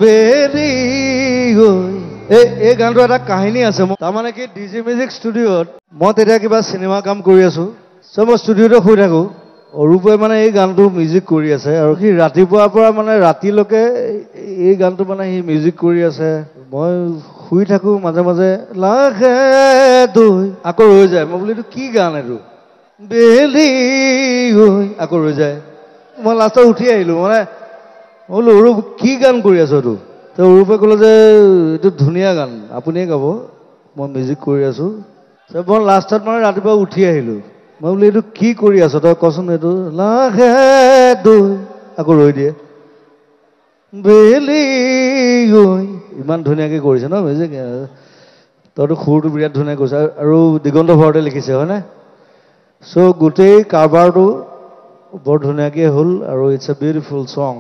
বেৰি গৈ এই গানটো এটা কাহিনী আছে তাৰমানে কি ডিজি মিউজিক ষ্টুডিঅ'ত মই তেতিয়া কিবা চিনেমা কাম কৰি আছো চ' মই ষ্টুডিঅ'তে শুই থাকো অৰূপে মানে এই গানটো মিউজিক কৰি আছে আৰু সি ৰাতিপুৱাৰ পৰা মানে ৰাতিলৈকে এই গানটো মানে সি মিউজিক কৰি আছে মই শুই থাকো মাজে মাজে লাহে দৈ আকৌ ৰৈ যায় মই বোলো এইটো কি গান এইটো বেলি গৈ আকৌ ৰৈ যায় মই লাষ্টত উঠি আহিলো মানে বোলো অৰূপ কি গান কৰি আছো এইটো তো অৰূপে ক'লে যে এইটো ধুনীয়া গান আপুনিয়ে গাব মই মিউজিক কৰি আছো মই লাষ্টত মানে ৰাতিপুৱা উঠি আহিলো মই বোলো এইটো কি কৰি আছ তই কচোন এইটো লাহে দৈ আকৌ ৰৈ দিয়ে বেলি গৈ ইমান ধুনীয়াকৈ কৰিছে ন মিউজিক তইতো সুৰটো বিৰাট ধুনীয়া কৰিছ আৰু দিগন্ত ভৰতে লিখিছে হয়নে চ' গোটেই কাৰবাৰটো বৰ ধুনীয়াকৈ হ'ল আৰু ইটছ এ বিউটিফুল ছং